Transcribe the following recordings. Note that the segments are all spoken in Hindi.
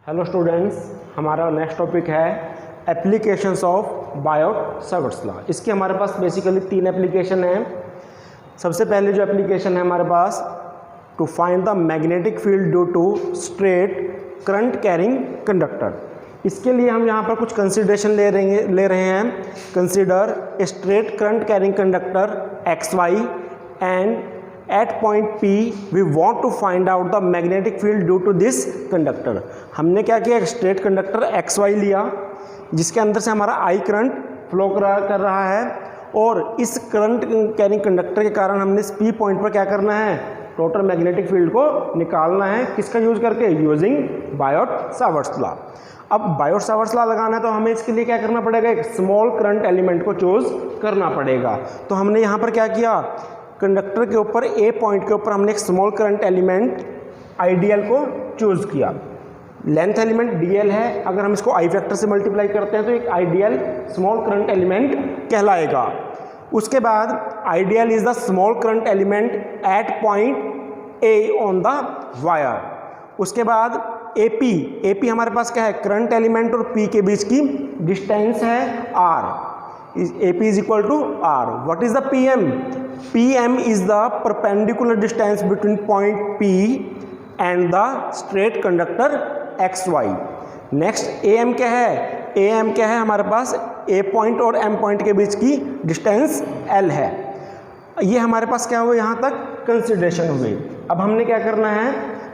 हेलो स्टूडेंट्स, हमारा नेक्स्ट टॉपिक है एप्लीकेशंस ऑफ बायोट-सावर्ट्स लॉ। इसके हमारे पास बेसिकली तीन एप्लीकेशन हैं। सबसे पहले जो एप्लीकेशन है हमारे पास, to find the magnetic field due to straight current carrying conductor. इसके लिए हम यहाँ पर कुछ कंसिडरेशन ले रहे हैं। Consider a straight current carrying conductor X Y and at point P we want to find out the magnetic field due to this conductor। हमने क्या किया, एक स्ट्रेट कंडक्टर XY लिया जिसके अंदर से हमारा I करंट फ्लो कर रहा है, और इस करंट कैरिंग कंडक्टर के कारण हमने इस P पॉइंट पर क्या करना है, टोटल मैग्नेटिक फील्ड को निकालना है। किसका यूज करके, यूजिंग बायोट-सावर्ट्स लॉ। अब बायोट-सावर्ट्स लॉ लगाना है तो हमें इसके लिए क्या करना पड़ेगा, एक स्मॉल करंट एलिमेंट को चूज करना पड़ेगा। तो हमने यहाँ पर क्या किया, कंडक्टर के ऊपर ए पॉइंट के ऊपर हमने एक स्मॉल करंट एलिमेंट आईडीएल को चूज किया। लेंथ एलिमेंट डीएल है, अगर हम इसको आई फैक्टर से मल्टीप्लाई करते हैं तो एक आईडीएल स्मॉल करंट एलिमेंट कहलाएगा। उसके बाद IDL is the small current element at point A on the wire. उसके बाद एपी हमारे पास क्या है, करंट एलिमेंट और पी के बीच की डिस्टेंस है are. AP is equal to R. What is the PM? PM is the perpendicular distance between point P and the straight conductor XY. Next AM क्या है, AM क्या है हमारे पास, A पॉइंट और M पॉइंट के बीच की डिस्टेंस L है। ये हमारे पास क्या हुआ, यहाँ तक कंसिडरेशन हुई। अब हमने क्या करना है,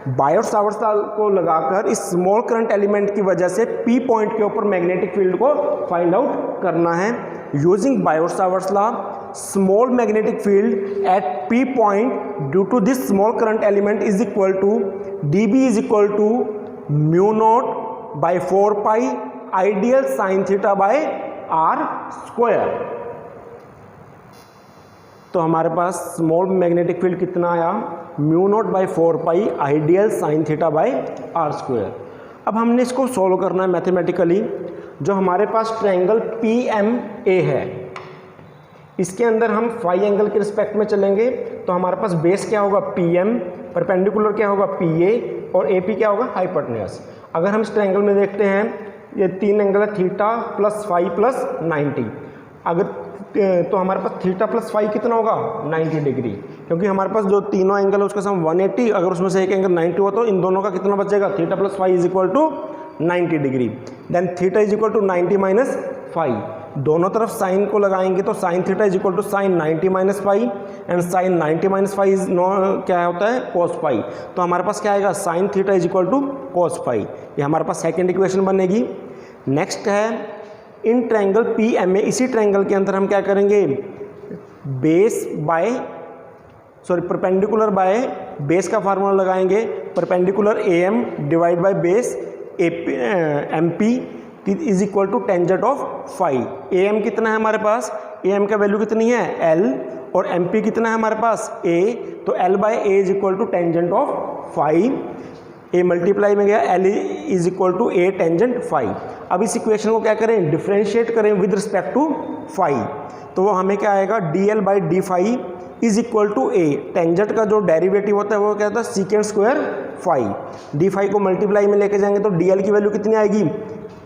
बायोट-सावर्ट्स लॉ को लगाकर इस स्मॉल करंट एलिमेंट की वजह से P पॉइंट के ऊपर मैग्नेटिक फील्ड को फाइंड आउट करना है। Using Biot Savart's law, small magnetic field at P point due to this small current element is equal to dB is equal to mu not by 4 pi ideal sine theta by R square. तो हमारे पास स्मॉल मैग्नेटिक फील्ड कितना आया, mu not by 4 pi ideal sine theta by R square. अब हमने इसको सॉल्व करना है मैथमेटिकली। जो हमारे पास ट्रायंगल PMA है, इसके अंदर हम फाई एंगल के रिस्पेक्ट में चलेंगे तो हमारे पास बेस क्या होगा PM, परपेंडिकुलर क्या होगा PA, और AP क्या होगा, हाइपोटेन्यूज। अगर हम इस ट्रायंगल में देखते हैं, ये तीन एंगल है, थीटा प्लस फाई प्लस 90। अगर तो हमारे पास थीटा प्लस फाई कितना होगा, 90 डिग्री, क्योंकि हमारे पास जो तीनों एंगल है उसका सम 180, अगर उसमें से एक एंगल 90 हो तो इन दोनों का कितना बचेगा, theta plus phi is equal to 90 degree. Then theta is equal to 90 minus phi. दोनों तरफ साइन को लगाएंगे तो sine theta is equal to sine 90 minus phi, and sine 90 minus phi is क्या होता है, कोस फाई। तो हमारे पास क्या आएगा, sine theta is equal to cos phi. ये हमारे पास सेकेंड इक्वेशन बनेगी। नेक्स्ट है इन ट्रायंगल PMA, इसी ट्रायंगल के अंदर हम क्या करेंगे, परपेंडिकुलर बाय बेस का फार्मूला लगाएंगे। Perpendicular AM divide by base MP is equal to tangent of phi. AM कितना है हमारे पास, AM का वैल्यू कितनी है L, और MP कितना है हमारे पास A, तो L by A is equal to tangent of phi. A multiply में गया, L is equal to A tangent phi. अब इस इक्वेशन को क्या करें, डिफ्रेंशिएट करें विद रिस्पेक्ट टू फाई, तो वो हमें क्या आएगा, DL by D phi is equal to A। Tangent का जो डेरिवेटिव होता है वो क्या होता है, secant square phi. D phi को मल्टीप्लाई में लेके जाएंगे तो DL की वैल्यू कितनी आएगी,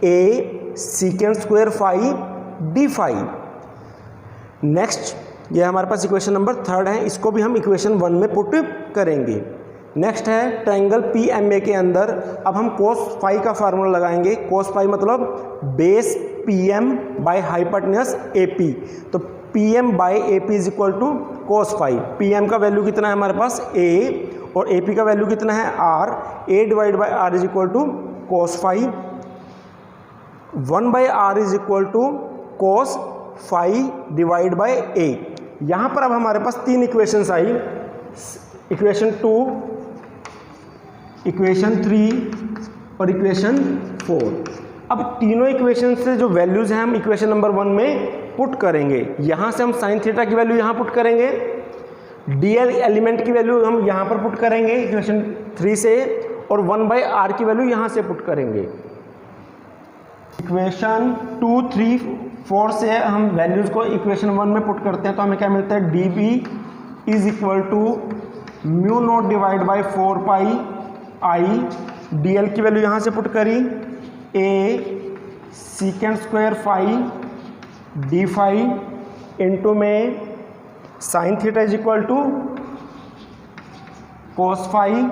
A secant square phi D phi. Next, ये हमारे पास इक्वेशन नंबर 3 है, इसको भी हम इक्वेशन 1 में पुट करेंगे। नेक्स्ट है ट्रायंगल PMA के अंदर अब हम कोस फाई का फार्मूला लगाएंगे। कोस फाई मतलब base PM by hypotenuse AP, तो PM by AP is equal to cos phi. PM का वैल्यू कितना है हमारे पास A, और AP का वैल्यू कितना है R। A divide by R is equal to cos phi. 1 by R is equal to cos phi divide by A। यहाँ पर अब हमारे पास तीन इक्वेशंस आई, इक्वेशन 2, इक्वेशन 3 और इक्वेशन 4। अब तीनों इक्वेशन से जो वैल्यूज़ हैं हम इक्वेशन नंबर 1 में पुट करेंगे। यहाँ से हम साइन थीटा की वैल्यू यहाँ पुट करेंगे, DL एलिमेंट की वैल्यू हम यहाँ पर पुट करेंगे इक्वेशन 3 से, और 1 बाई R की वैल्यू यहाँ से पुट करेंगे। इक्वेशन 2, 3, 4 से हम वैल्यूज़ को इक्वेशन 1 में पुट करते हैं तो हमें क्या मिलता है, DB is equal to mu naught divide by 4 pi I dl की वैल्यू यहाँ से पुट करी, a secant square phi D phi into में sine theta is equal to cos phi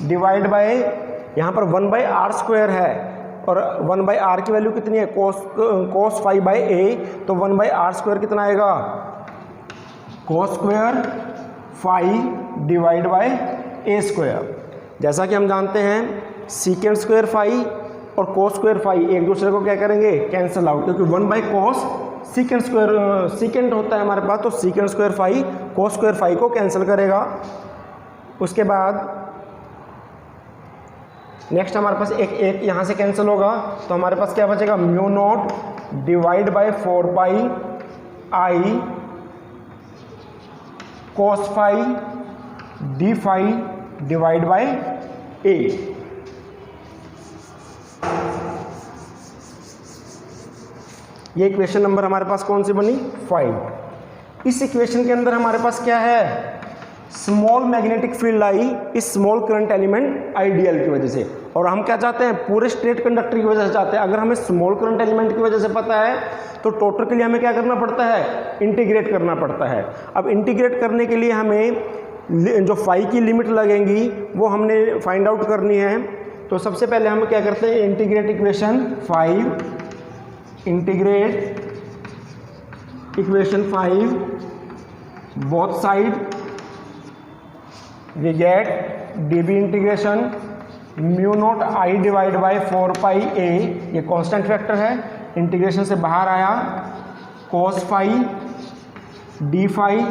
divide by, यहाँ पर 1/r² है और 1/r की वैल्यू कितनी है, कोस फाई बाय ए, तो 1/r² कितना आएगा, cos square phi divide by a square. जैसा कि हम जानते हैं सीकेंड स्क्वायर फाई और कोस स्क्वायर फाई एक दूसरे को क्या करेंगे, कैंसिल आउट, क्योंकि 1/cos सीकेंड स्क्वायर सीकेंड होता है हमारे पास, तो second square phi cos square phi को कैंसिल करेगा। उसके बाद नेक्स्ट हमारे पास एक यहाँ से कैंसिल होगा, तो हमारे पास क्या बचेगा, mu naught divide by 4 pi cos phi D phi divide by A. ये इक्वेशन नंबर हमारे पास कौन सी बनी, 5। इस इक्वेशन के अंदर हमारे पास क्या है, स्मॉल मैग्नेटिक फील्ड आई इस स्मॉल करंट एलिमेंट आईडीएल की वजह से, और हम क्या चाहते हैं, पूरे स्ट्रेट कंडक्टर की वजह से चाहते हैं। अगर हमें स्मॉल करंट एलिमेंट की वजह से पता है तो टोटल के लिए हमें क्या करना पड़ता है, इंटीग्रेट करना पड़ता है। अब इंटीग्रेट करने के लिए हमें जो फाई की लिमिट लगेंगी वो हमने फाइंड आउट करनी है। तो सबसे पहले हम क्या करते हैं, integrate equation 5, integrate equation 5 both side, we get dB integration mu naught I divide by 4 pi a, ये कांस्टेंट फैक्टर है, इंटीग्रेशन से बाहर आया, cos phi D phi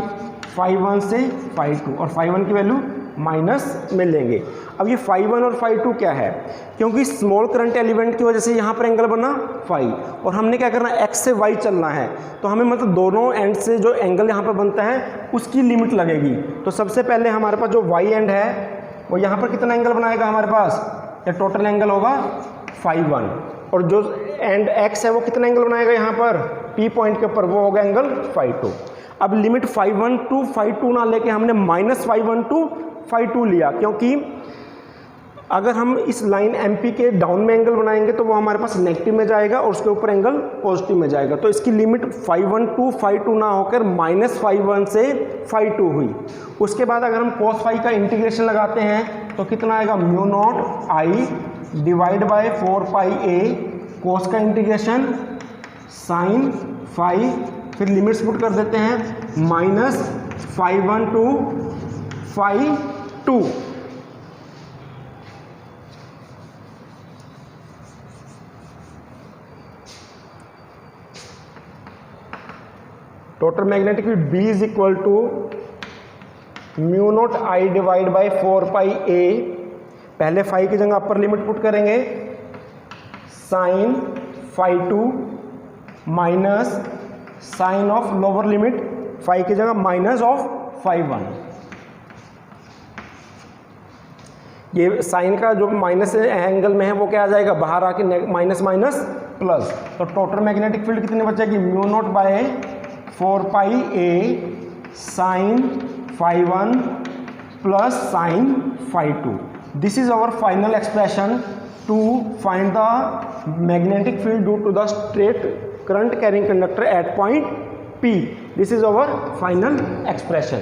phi 1 से फाई 2, और फाई 1 की वैल्यू माइनस में लेंगे। अब ये फाई 1 और फाई 2 क्या है, क्योंकि स्मॉल करंट एलिमेंट की वजह से यहाँ पर एंगल बना फाई, और हमने क्या करना है, एक्स से वाई चलना है, तो हमें मतलब दोनों एंड से जो एंगल यहाँ पर बनता है उसकी लिमिट लगेगी। तो सबसे पहले हमारे पास जो वाई एंड है वो यहाँ पर कितना एंगल बनाएगा हमारे पास, या टोटल एंगल होगा फाई 1, और जो एंड एक्स है वो कितना एंगल बनाएगा यहाँ पर पी पॉइंट के ऊपर, वो होगा एंगल फाई 2। अब लिमिट फाई 1 टू फाई 2 ना लेके हमने माइनस फाई 1 टू फाई 2 लिया, क्योंकि अगर हम इस लाइन एमपी के डाउन में एंगल बनाएंगे तो वो हमारे पास नेगेटिव में जाएगा और उसके ऊपर एंगल पॉजिटिव में जाएगा। तो इसकी लिमिट फाई 1 टू फाई 2 ना होकर माइनस फाई 1 से फाई 2 हुई। उसके बाद अगर हम कोस फाई का इंटीग्रेशन लगाते हैं तो कितना आएगा, mu naught I divide by 4 pi a, cos का इंटीग्रेशन साइन फाई, फिर लिमिट्स पुट कर देते हैं minus phi 1 to phi 2। Total magnetic field B is equal to mu naught I divide by 4 pi a, पहले फाई की जगह अपर लिमिट पुट करेंगे, sine phi 2 minus sine of lower limit phi की जगह माइनस ऑफ फाई 1। ये साइन का जो माइनस एंगल में है वो क्या आ जाएगा, बाहर आके माइनस माइनस प्लस, तो टोटल मैग्नेटिक फील्ड कितनी बचेगी, mu naught by 4 pi a sine phi 1 plus sine phi 2। This is our final expression to find the magnetic field due to the straight current carrying conductor at point P। This is our final expression.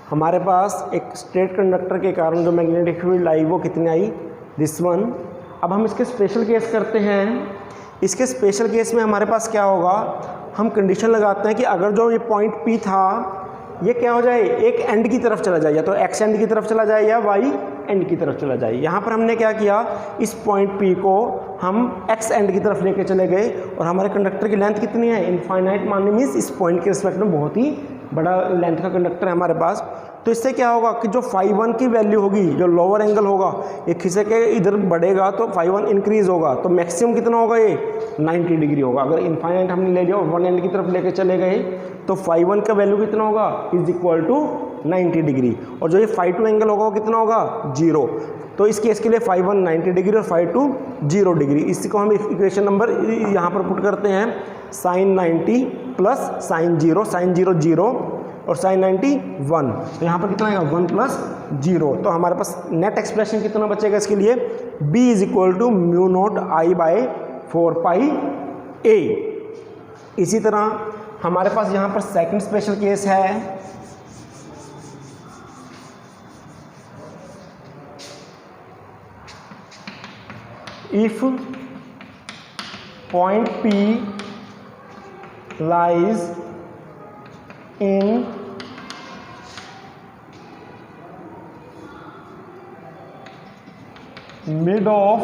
हमारे पास एक स्ट्रेट कंडक्टर के कारण जो मैग्नेटिक फील्ड आई वो कितनी आई, दिस वन। अब हम इसके स्पेशल केस करते हैं। इसके स्पेशल केस में हमारे पास क्या होगा, हम कंडीशन लगाते हैं कि अगर जो ये पॉइंट P था ये क्या हो जाए, एक एंड की तरफ चला जाए, या तो x एंड की तरफ चला जाए या y एंड की तरफ चला जाए। यहाँ पर हमने क्या किया, इस पॉइंट P को हम x एंड की तरफ लेके चले गए, और हमारे कंडक्टर की लेंथ कितनी है, इनफाइनाइट मानने मीन्स इस पॉइंट के रिस्पेक्ट में बहुत ही बड़ा लेंथ का कंडक्टर है हमारे पास। तो इससे क्या होगा कि जो फाई 1 की वैल्यू होगी, जो लोअर एंगल होगा, ये खिसक के इधर बढ़ेगा तो फाई 1 इंक्रीज होगा, तो मैक्सिमम कितना होगा, ये 90 डिग्री होगा। अगर इनफाइनाइट हमने ले लिया और वन एंड की तरफ लेके चले गए तो फाई 1 का वैल्यू कितना होगा, इज इक्वल टू 90 डिग्री, और जो ये फाई 2 एंगल होगा वो कितना होगा, 0। तो इस केस के लिए फाई 1 90 डिग्री और फाई 2 0 डिग्री। इसी को हम इक्वेशन नंबर यहाँ पर पुट करते हैं, साइन 90 प्लस साइन 0, साइन 0 0, और sin 90 1, तो यहाँ पर कितना आएगा 1 + 0। तो हमारे पास नेट एक्सप्रेशन कितना बचेगा इसके लिए, b = μ0I/4πa। इसी तरह हमारे पास यहाँ पर सेकंड स्पेशल केस है, if point P lies in mid of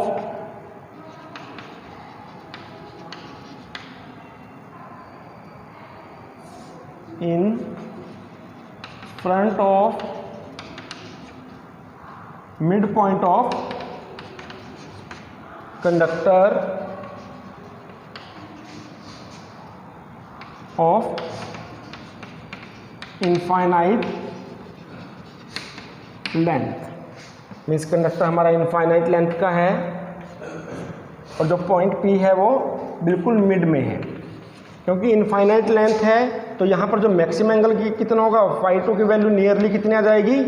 in front of midpoint of conductor of infinite length, means conductor हमारा इनफाइनाइट लेंथ का है और जो पॉइंट P है वो बिल्कुल मिड में है। क्योंकि इनफाइनाइट लेंथ है तो यहाँ पर जो मैक्सिमम एंगल की कितना होगा, φ2 की वैल्यू नियरली कितनी आ जाएगी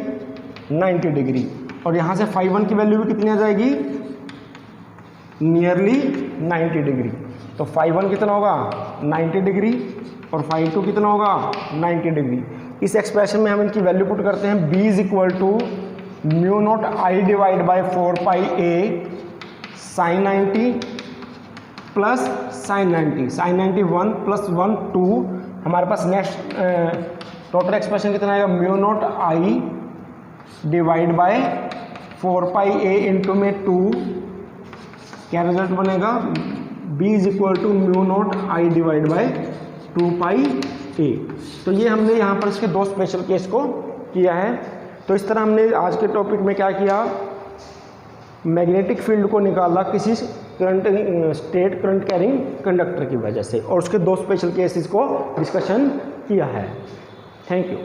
90 डिग्री, और यहाँ से φ1 की वैल्यू भी कितनी आ जाएगी नियरली 90 डिग्री। तो φ1 कितना होगा 90 डिग्री और φ2 कितना होगा 90 डिग्री। इस एक्सप्रेशन में हम इनकी वैल्यू पुट करते हैं, b = μ0I/4πa sin 90 plus sin 90, sin 90 1 + 1 2। हमारे पास नेक्स्ट टोटल एक्सप्रेशन कितना आएगा, μ0I/4πa इंटू में 2, क्या रिजल्ट बनेगा, b = μ0I/2πa। तो ये हमने यहाँ पर इसके दो स्पेशल केस को किया है। तो इस तरह हमने आज के टॉपिक में क्या किया, मैग्नेटिक फील्ड को निकाला किसी current state current carrying conductor की वजह से, और उसके दो स्पेशल केसेस को डिस्कशन किया है। Thank you.